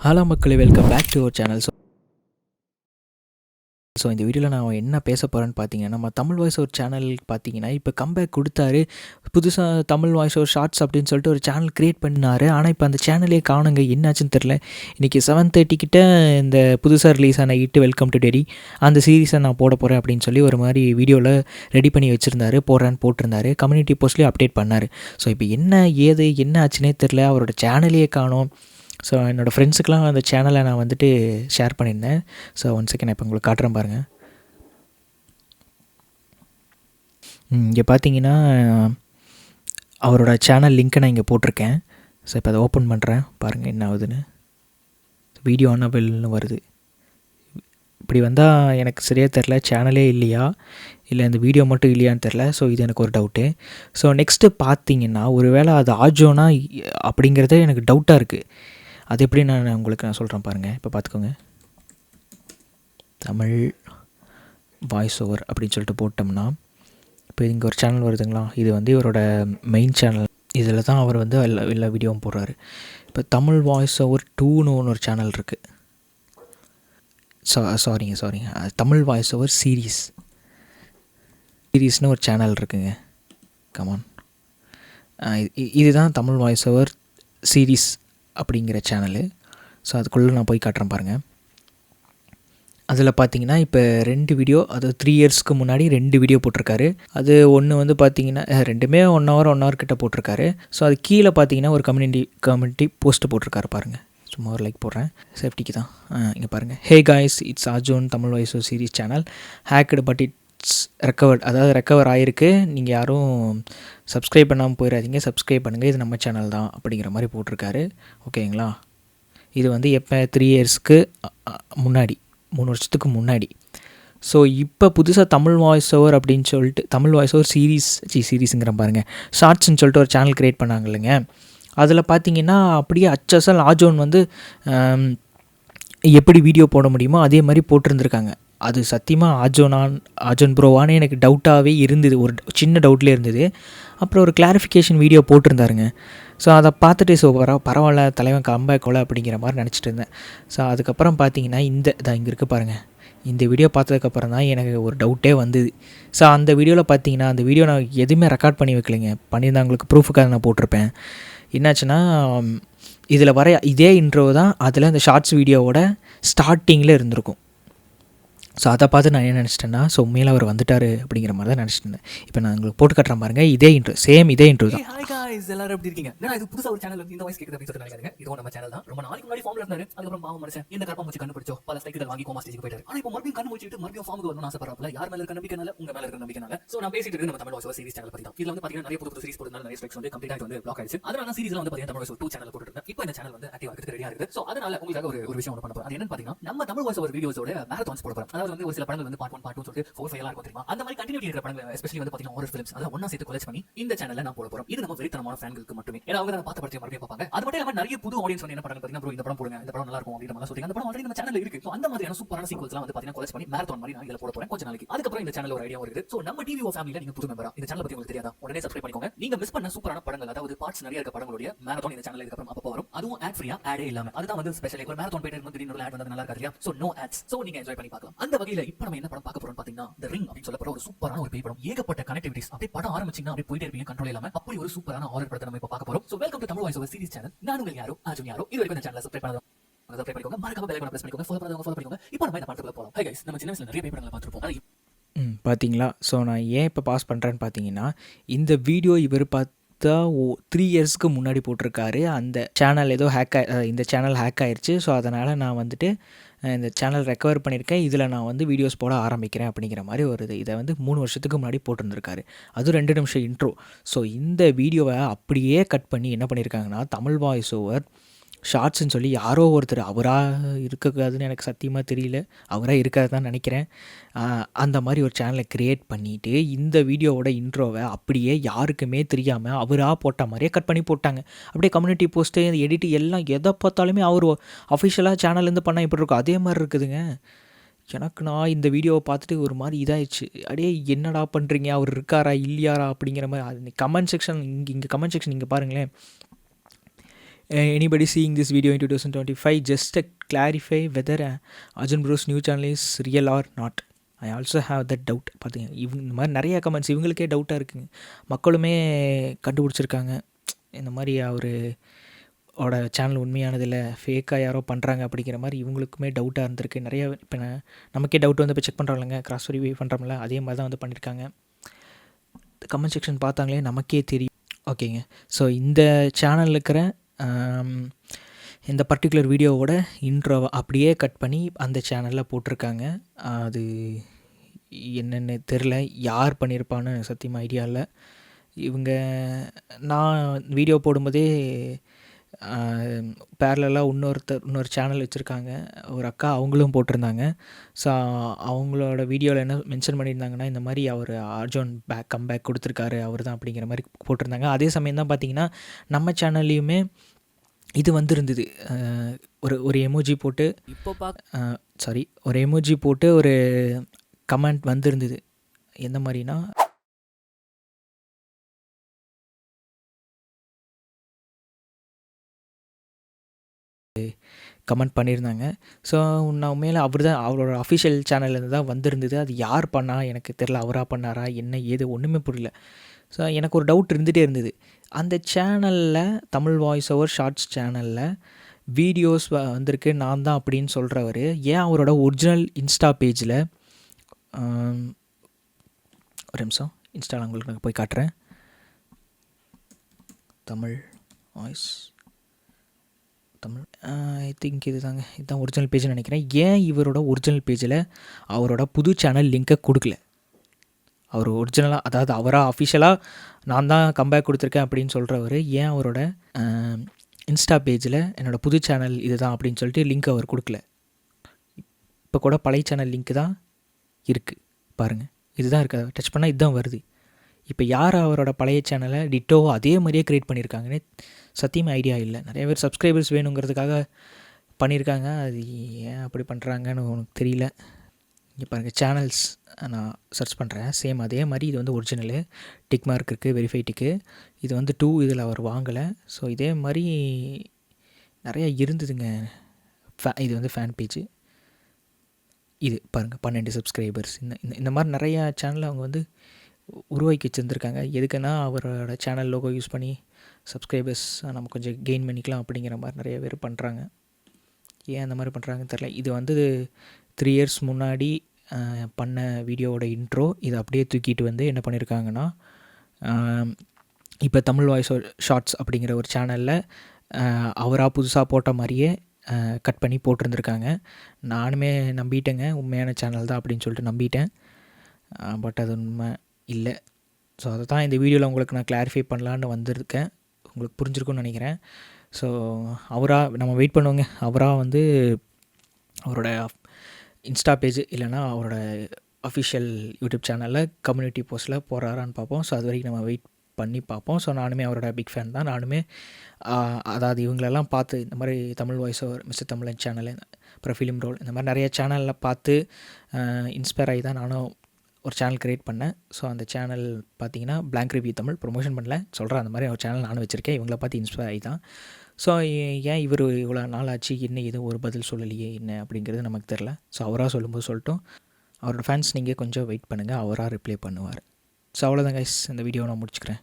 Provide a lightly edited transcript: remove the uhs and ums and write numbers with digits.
Hello மக்களே, welcome back to our channel. So இந்த வீடியோவில் நான் என்ன பேச போகிறேன்னு பார்த்தீங்கன்னா, நம்ம தமிழ் வாய்ஸ் ஒரு சேனல் பார்த்தீங்கன்னா இப்போ கம்பேக் கொடுத்தாரு. புதுசாக தமிழ் வாய்ஸ் ஒரு ஷார்ட்ஸ் அப்படின்னு சொல்லிட்டு ஒரு சேனல் க்ரியேட் பண்ணார். ஆனால் இப்போ அந்த சேனலே காணுங்க, என்னாச்சுன்னு தெரில. இன்றைக்கி 7:30 கிட்ட இந்த புதுசாக ரிலீஸ் ஆன இட்டு வெல்கம் டு டெடி அந்த சீரீஸை நான் போட போகிறேன் அப்படின்னு சொல்லி ஒரு மாதிரி வீடியோவில் ரெடி பண்ணி வச்சுருந்தாரு. போட்டிருந்தாரு. கம்யூனிட்டி போஸ்ட்லேயும் அப்டேட் பண்ணார். ஸோ இப்போ என்ன ஆச்சுன்னே தெரில. அவரோட சேனலையே காணோம். ஸோ என்னோடய ஃப்ரெண்ட்ஸுக்கெலாம் அந்த சேனலை நான் வந்துட்டு ஷேர் பண்ணியிருந்தேன். ஸோ ஒன் செகண்ட் நான் இப்போ உங்களுக்கு காட்டுறேன் பாருங்கள். இங்கே பார்த்தீங்கன்னா அவரோட சேனல் லிங்க்கை நான் இங்கே போட்டிருக்கேன். ஸோ இப்போ அதை ஓப்பன் பண்ணுறேன், பாருங்கள் என்ன ஆகுதுன்னு. வீடியோ அனபிள்னு வருது. இப்படி வந்தால் எனக்கு சரியாக தெரில, சேனலே இல்லையா இல்லை இந்த வீடியோ மட்டும் இல்லையான்னு தெரில. ஸோ இது எனக்கு ஒரு டவுட்டு. ஸோ நெக்ஸ்ட்டு பார்த்தீங்கன்னா ஒருவேளை அது ஆஜோனா அப்படிங்கிறதே எனக்கு டவுட்டாக இருக்குது. அது எப்படி நான் உங்களுக்கு சொல்கிறேன் பாருங்கள். இப்போ பார்த்துக்கோங்க, தமிழ் வாய்ஸ் ஓவர் அப்படின்னு சொல்லிட்டு போட்டோம்னா இப்போ இங்கே ஒரு சேனல் வருதுங்களா, இது வந்து இவரோட மெயின் சேனல். இதில் தான் அவர் வந்து எல்லா வீடியோவும் போடுறாரு. இப்போ தமிழ் வாய்ஸ் ஓவர் 2ன்னு ஒரு சேனல் இருக்குது. சாரிங்க தமிழ் வாய்ஸ் ஓவர் சீரீஸ்னு ஒரு சேனல் இருக்குங்க. கமான், இதுதான் தமிழ் வாய்ஸ் ஓவர் சீரீஸ் அப்படிங்கிற சேனலு. ஸோ அதுக்குள்ளே நான் போய் காட்டுறேன் பாருங்கள். அதில் பார்த்தீங்கன்னா இப்போ 2 வீடியோ, அதாவது 3 இயர்ஸ்க்கு முன்னாடி 2 வீடியோ போட்டிருக்காரு. அது ஒன்று வந்து பார்த்தீங்கன்னா ரெண்டுமே 1 ஹவர் கிட்ட போட்டிருக்காரு. ஸோ அது கீழே பார்த்தீங்கன்னா ஒரு கம்யூனிட்டி போஸ்ட்டு போட்டிருக்காரு பாருங்கள். சும்மா ஒரு லைக் போடுறேன் சேஃப்டிக்கு தான். இங்கே பாருங்கள், hey guys, it's Arjun Tamil voice over series channel hacked but it's recovered. அதாவது ரெக்கவர் ஆகிருக்கு, நீங்கள் யாரும் சப்ஸ்கிரைப் பண்ணாமல் போயிடாதீங்க, சப்ஸ்கிரைப் பண்ணுங்கள், இது நம்ம சேனல் தான் அப்படிங்கிற மாதிரி போட்டிருக்காரு. ஓகேங்களா. இது வந்து எப்போ 3 இயர்ஸ்க்கு முன்னாடி, 3 வருஷத்துக்கு முன்னாடி. ஸோ இப்போ புதுசாக தமிழ் வாய்ஸ் ஓவர் அப்படின்னு சொல்லிட்டு தமிழ் வாய்ஸ் ஓவர் சீரீஸுங்கிற பாருங்கள் ஷார்ட்ஸ்ன்னு சொல்லிட்டு ஒரு சேனல் க்ரியேட் பண்ணாங்க இல்லைங்க. அதில் பார்த்தீங்கன்னா அப்படியே அச்சசல் ஆஜோன் வந்து எப்படி வீடியோ போட முடியுமோ அதே மாதிரி போட்டிருந்துருக்காங்க. அது சத்தியமாக ஆஜோன் ப்ரோவானே எனக்கு டவுட்டாகவே இருந்தது, ஒரு சின்ன டவுட்லேயே இருந்தது. அப்புறம் ஒரு கிளாரிஃபிகேஷன் வீடியோ போட்டிருந்தாருங்க. ஸோ அதை பார்த்துட்டு ஸோ பரவாயில்ல தலைவன் கம்பேக் கொலை அப்படிங்கிற மாதிரி நினச்சிட்டு இருந்தேன். ஸோ அதுக்கப்புறம் பார்த்தீங்கன்னா இங்கே இருக்குது பாருங்கள், இந்த வீடியோ பார்த்ததுக்கப்புறம் தான் எனக்கு ஒரு டவுட்டே வந்தது. ஸோ அந்த வீடியோவில் பார்த்தீங்கன்னா அந்த வீடியோ நான் எதுவுமே ரெக்கார்ட் பண்ணி வைக்கலைங்க, பண்ணியிருந்தவங்களுக்கு ப்ரூஃபுக்காக நான் போட்டிருப்பேன். என்னாச்சுன்னா இதில் வர இதே இன்ட்ரோ தான் அதில் அந்த ஷார்ட்ஸ் வீடியோவோட ஸ்டார்டிங்கில் இருந்திருக்கும். ஸோ அதை பார்த்து நான் என்ன நினச்சிட்டேன்னா, ஸோ உண்மையில் அவர் வந்துட்டார் அப்படிங்கிற மாதிரி தான் நினச்சிட்டு இருந்தேன். இப்போ நான் உங்களுக்கு போட்டு கட்டுறேன் பாருங்கள், இதே இன்ட்ரோ தான். ஹாய் गाइस, எல்லாரும் எப்படி இருக்கீங்க? நான் இது புதுசா ஒரு சேனல் வந்து இந்த வாய்ஸ் கேக்குது அப்படி சொல்லிட்டு நினைக்காதீங்க. இதுவும் நம்ம சேனல் தான். ரொம்ப நாளைக்கு முன்னாடி ஃபார்ம்ல இருந்தாரு. அதுக்கப்புறம் பாவம் மனுஷன் இந்த கர்ப்பம் மூச்சு கண்டுபிடிச்சோ பல ஸ்டைக்குகள் வாங்கி கோமா ஸ்டேஜ்க்கு போயிட்டாரு. ஆனா இப்போ மறுபடியும் கண்ணு மூச்சிட்டு மறுபடியும் ஃபார்முக்கு வரணும்னு ஆசைப்படுறாப்ல. யார் மேல இருக்க நம்பிக்கைனால, உங்க மேல இருக்க நம்பிக்கைனால. சோ நான் பேசிட்டு இருக்கு நம்ம Tamil voice over series channel பத்தி தான். இதுல வந்து பாத்தீங்கன்னா நிறைய புது சீரிஸ் போடுறதுனால நிறைய ஸ்ட்ரைக்ஸ் வந்து கம்ப்ளீட்டா வந்து பிளாக் ஆயிடுச்சு. அதனால நான் சீரிஸ்ல வந்து பாத்தீங்கன்னா தமிழ் வாய்ஸ் ஓவர் 2 சேனல் போட்டுட்டு இருக்கேன். இப்போ இந்த சேனல் வந்து ஆக்டிவா இருக்கு, ரெடியா இருக்கு. சோ அதனால உங்களுக்காக ஒரு விஷயம் ஒன்று பண்ண போறேன். அது என்னன்னு பாத்தீங்கன்னா நம்ம தமிழ் வாய்ஸ் ஓவர் வீடியோஸோட மேரத்தான்ஸ் போட போறோம். அதாவது வந்து ஒரு சில படங்கள் வந்து பார்ட் 1 பார்ட் 2 சொல்லிட்டு 4 5 எல்லாம் இருக்கும் தெரியுமா. அந்த மாதிரி கண்டினியூட்டி இருக்கிற படங்கள் எஸ்பெஷலி வந்து பாத்தீங்கன்னா ஹாரர் ஃபிலிம்ஸ் அதெல்லாம் ஒண்ணா சேர்த்து கொலெக்ட் பண்ணி இந்த சேனல்ல நான் போட போறோம். இது நம்ம வெறித்தனமான ஃபேன்களுக்கு மட்டுமே. ஏன்னா அவங்க தான் பார்த்த படத்தை மறுபடியும் பார்ப்பாங்க. அது மட்டும் இல்லாம நிறைய புது ஆடியன்ஸ் வந்து என்ன படம் பாத்தீங்கன்னா ப்ரோ இந்த படம் போடுங்க, இந்த படம் நல்லா இருக்கும் அப்படிங்கிற மாதிரி சொல்றீங்க. அந்த படம் ஆல்ரெடி நம்ம சேனல்ல இருக்கு. சோ அந்த மாதிரியான சூப்பரான சீக்வல்ஸ்லாம் வந்து பாத்தீங்கன்னா கொலெக்ட் பண்ணி மேரத்தான் மாதிரி நான் இதுல போட போறேன் கொஞ்ச நாளைக்கு. அதுக்கப்புறம் இந்த சேனல்ல ஒரு ஐடியா வருது. சோ நம்ம டிவிஓ ஃபேமிலில நீங்க புது மெம்பரா இந்த சேனல் பத்தி உங்களுக்கு தெரியாதா, உடனே சப்ஸ்கிரைப் பண்ணிக்கோங்க. நீங்க மிஸ் பண்ண சூப்பரான படங்கள், அதாவது பார்ட்ஸ் நிறைய இருக்க படங்களுடைய மேரத்தான் இந்த சேனல்ல இதுக்கு அப்புறம் அப்பப்போ வரும். அதுவும் ஆட் ஃப்ரீயா, ஆடே இல்லாம. அதுதான் வந்து ஸ்பெஷல். ஒரு மேரத்தான் போயிட்டு இருக்கும் திடீர்னு ஆட் வந்தா நல்லா இருக்காது இல்லையா. So no ads. சோ நீங்க என்ஜாய் பண்ணி பார்க்கலாம். அந்த வகையில இப்போ நம்ம என்ன படம் பார்க்க போறோம்னு பாத்தீங்கன்னா தி ரிங் அப்படின்னு சொல்லப்படுற ஒரு சூப்பரான ஒரு பேய் படம். ஏகப்பட்ட கனெக்டிவிட்டிஸ். அப்படியே படம் ஆரம்பிச்சீங்கன்னா அப்படியே போயிட்டே இருப்பீங்க, கண்ட்ரோல் இல்லாம. அப்படி ஒரு சூப்பரான ஹாரர் படத்தை நம்ம இப்போ பார்க்க போறோம். So welcome to Tamil voice over series channel. நான் உங்கள் யாரோ அர்ஜுன் யாரோ. இது வரைக்கும் இந்த சேனலை சப்ஸ்கிரைப் பண்ணாதவங்க சப்ஸ்கிரைப் பண்ணிக்கோங்க, மறக்காம பெல் ஐகானை பிரஸ் பண்ணிக்கோங்க, ஃபாலோ பண்ணிக்கோங்க. இப்போ நம்ம இந்த படத்துக்குள்ள போலாம். ஹே गाइस, நம்ம சின்ன வயசுல நிறைய பேய் படங்களை பார்த்திருப்போம். பார்த்தீங்களா. ஸோ நான் ஏன் இப்போ பாஸ் பண்ணுறேன்னு பார்த்தீங்கன்னா, இந்த வீடியோ இவர் பார்த்தா 3 இயர்ஸ்க்கு முன்னாடி போட்டிருக்காரு. அந்த சேனல் ஏதோ இந்த சேனல் ஹேக் ஆயிடுச்சு. ஸோ அதனால் நான் வந்துட்டு இந்த சேனல் ரெக்கவர் பண்ணியிருக்கேன், இதில் நான் வந்து வீடியோஸ் போட ஆரம்பிக்கிறேன் அப்படிங்கிற மாதிரி ஒரு இதை வந்து 3 வருஷத்துக்கு முன்னாடி போட்டிருந்துருக்காரு. அதுவும் 2 நிமிஷம் இன்ட்ரோ. ஸோ இந்த வீடியோவை அப்படியே கட் பண்ணி என்ன பண்ணியிருக்காங்கன்னா தமிழ் வாய்ஸ் ஓவர் ஷார்ட்ஸ்ன்னு சொல்லி யாரோ ஒருத்தர், அவராக இருக்கக்கூடாதுன்னு எனக்கு சத்தியமாக தெரியல, அவராக இருக்காது தான் நினைக்கிறேன், அந்த மாதிரி ஒரு சேனலை க்ரியேட் பண்ணிவிட்டு இந்த வீடியோவோட இன்ட்ரோவை அப்படியே யாருக்குமே தெரியாமல் அவராக போட்ட மாதிரியே கட் பண்ணி போட்டாங்க. அப்படியே கம்யூனிட்டி போஸ்ட்டு எடிட்டு எல்லாம் எதை பார்த்தாலுமே அவர் அஃபிஷியலாக சேனல்லேருந்து பண்ணால் எப்படி இருக்கும் அதே மாதிரி இருக்குதுங்க. எனக்கு நான் இந்த வீடியோவை பார்த்துட்டு ஒரு மாதிரி இதாகிடுச்சு. அப்படியே என்னடா பண்ணுறீங்க, அவர் இருக்காரா இல்லையாரா அப்படிங்கிற மாதிரி. அது கமெண்ட் செக்ஷன் இங்கே கமெண்ட் செக்ஷன் இங்கே பாருங்களேன், anybody seeing this video in 2025, just to clarify whether Arjun Bro's new channel is real or not. I also have that doubt. பார்த்தீங்க இந்த மாதிரி நிறையா கமெண்ட்ஸ் இவங்களுக்கே டவுட்டாக இருக்குங்க. மக்களுமே கண்டுபிடிச்சிருக்காங்க இந்த மாதிரி அவரோட சேனல் உண்மையானதில்லை, ஃபேக்காக யாரோ பண்ணுறாங்க அப்படிங்கிற மாதிரி இவங்களுக்குமே டவுட்டாக இருந்திருக்கு. நிறைய இப்போ நமக்கே டவுட் வந்து இப்போ செக் பண்ணுறோம்லங்க, கிராஸ் வெரிஃபை பண்ணுறோம்ல, அதே மாதிரி தான் வந்து பண்ணியிருக்காங்க. கமெண்ட் செக்ஷன் பார்த்தாங்களே நமக்கே தெரியும். ஓகேங்க, ஸோ இந்த சேனலில் இருக்கிற இந்த பர்டிகுலர் வீடியோவோட இன்ட்ரோவை அப்படியே கட் பண்ணி அந்த சேனலில் போட்டிருக்காங்க. அது என்னென்னு தெரில, யார் பண்ணியிருப்பான்னு சத்தியமாக ஐடியா இல்லை. இவங்க நான் வீடியோ போடும்போதே பேரலாக இன்னொரு சேனல் வச்சுருக்காங்க ஒரு அக்கா, அவங்களும் போட்டிருந்தாங்க. ஸோ அவங்களோட வீடியோவில் என்ன மென்ஷன் பண்ணியிருந்தாங்கன்னா, இந்த மாதிரி அவர் அர்ஜுன் கம்பேக் கொடுத்துருக்காரு அவர் தான் அப்படிங்கிற மாதிரி போட்டிருந்தாங்க. அதே சமயம் தான் பார்த்திங்கன்னா நம்ம சேனல்லையுமே இது வந்துருந்தது. ஒரு எமோஜி போட்டு ஒரு எமோஜி போட்டு ஒரு கமெண்ட் வந்திருந்தது. எந்த மாதிரினா, கமெண்ட் பண்ணியிருந்தாங்க. ஸோ நான் உண்மையில் அவரோட அஃபிஷியல் சேனல்லேருந்து தான் வந்திருந்தது. அது யார் பண்ணா எனக்கு தெரில, அவராக பண்ணாரா என்ன ஏது ஒன்றுமே புரியல. ஸோ எனக்கு ஒரு டவுட் இருந்துகிட்டே இருந்தது. அந்த சேனலில் தமிழ் வாய்ஸ் ஓவர் ஷார்ட்ஸ் சேனலில் வீடியோஸ் வந்திருக்கு நான் தான் அப்படின்னு சொல்கிறவர், ஏன் அவரோட ஒரிஜினல் இன்ஸ்டா பேஜில் ஒரு நிமிஷம் இன்ஸ்டாவில் உங்களுக்கு நான் போய் காட்டுறேன். தமிழ் வாய்ஸ் ஐ திங்க் இதுதான் ஒரிஜினல் பேஜ்னு நினைக்கிறேன். ஏன் இவரோட ஒரிஜினல் பேஜில் அவரோட புது சேனல் லிங்க்கை கொடுக்கல? அவர் ஒரிஜினலாக, அதாவது அவராக அஃபிஷியலாக நான் தான் கம்பேக் கொடுத்துருக்கேன் அப்படின்னு சொல்கிறவர், ஏன் அவரோட இன்ஸ்டா பேஜில் என்னோடய புது சேனல் இது தான் அப்படின்னு சொல்லிட்டு லிங்க் அவர் கொடுக்கல? இப்போ கூட பழைய சேனல் லிங்க்கு தான் இருக்குது பாருங்கள், இதுதான் இருக்குது. டச் பண்ணால் இதுதான் வருது. இப்போ யார் அவரோட பழைய சேனலை டிட்டோவோ அதே மாதிரியே க்ரியேட் பண்ணியிருக்காங்கன்னு சத்தியமாக ஐடியா இல்லை. நிறைய பேர் சப்ஸ்கிரைபர்ஸ் வேணுங்கிறதுக்காக பண்ணியிருக்காங்க. அது ஏன் அப்படி பண்ணுறாங்கன்னு உனக்கு தெரியல. இங்கே பாருங்கள், சேனல்ஸ் நான் சர்ச் பண்ணுறேன். சேம் அதே மாதிரி இது வந்து ஒரிஜினலு, டிக் மார்க் இருக்குது, வெரிஃபை டிக்கு. இது வந்து 2 இதில் அவர் வாங்கலை. ஸோ இதே மாதிரி நிறையா இருந்ததுங்க. இது வந்து ஃபேன் பேஜு. இது பாருங்கள், 12 சப்ஸ்கிரைபர்ஸ். இந்த மாதிரி நிறையா சேனலை அவங்க வந்து உருவாக்கி வச்சுருந்துருக்காங்க. எதுக்குன்னா அவரோட சேனல் லோகோ யூஸ் பண்ணி சப்ஸ்கிரைபர்ஸ் நம்ம கொஞ்சம் கெயின் பண்ணிக்கலாம் அப்படிங்கிற மாதிரி நிறைய பேர் பண்ணுறாங்க. ஏன் அந்த மாதிரி பண்ணுறாங்கன்னு தெரில. இது வந்து 3 இயர்ஸ் முன்னாடி பண்ண வீடியோவோட இன்ட்ரோ. இதை அப்படியே தூக்கிட்டு வந்து என்ன பண்ணியிருக்காங்கன்னா, இப்போ தமிழ் வாய்ஸ் ஷார்ட்ஸ் அப்படிங்கிற ஒரு சேனலில் அவராக புதுசாக போட்ட மாதிரியே கட் பண்ணி போட்டிருந்துருக்காங்க. நானுமே நம்பிட்டேங்க, உண்மையான சேனல் தான் அப்படின்னு சொல்லிட்டு நம்பிட்டேன். பட் அது உண்மை இல்லை. ஸோ அதை தான் இந்த வீடியோவில் உங்களுக்கு நான் கிளாரிஃபை பண்ணலான்னு வந்திருக்கேன். உங்களுக்கு புரிஞ்சிருக்குன்னு நினைக்கிறேன். ஸோ நம்ம வெயிட் பண்ணுவோங்க. அவராக வந்து அவரோட இன்ஸ்டா பேஜ் இல்லைனா அவரோட அஃபிஷியல் யூடியூப் சேனலில் கம்யூனிட்டி போஸ்ட்டில் போகிறாரான்னு பார்ப்போம். ஸோ அது வரைக்கும் நம்ம வெயிட் பண்ணி பார்ப்போம். ஸோ நானுமே அவரோட பிக் ஃபேன் தான். நானுமே அதாவது இவங்களெல்லாம் பார்த்து இந்த மாதிரி தமிழ் வாய்ஸ் ஓவர், மிஸ்டர் தமிழன் சேனலு, அப்புறம் ஃபிலிம் ரோல், இந்த மாதிரி நிறைய சேனலில் பார்த்து இன்ஸ்பயர் ஆகி தான் நானும் ஒரு சேனல் க்ரியேட் பண்ணேன். ஸோ அந்த சேனல் பார்த்தீங்கன்னா பிளாங்க் ரிவ்யூ தமிழ். ப்ரொமோஷன் பண்ணல, சொல்கிறேன். அந்த மாதிரி ஒரு சேனல் நானும் வச்சுருக்கேன். இவங்கள பார்த்து இன்ஸ்பயர் ஆகி தான். ஸோ ஏன் இவர் இவ்வளோ நாள் ஆச்சு, என்ன எதுவும் ஒரு பதில் சொல்லலையே என்ன அப்படிங்கிறது நமக்கு தெரில. ஸோ அவராக சொல்லும்போது சொல்லட்டும். அவரோட ஃபேன்ஸ் நீங்கள் கொஞ்சம் வெயிட் பண்ணுங்கள், அவராக ரிப்ளை பண்ணுவார். ஸோ அவ்வளோதான் கைஸ், இந்த வீடியோ நான் முடிச்சுக்கிறேன்.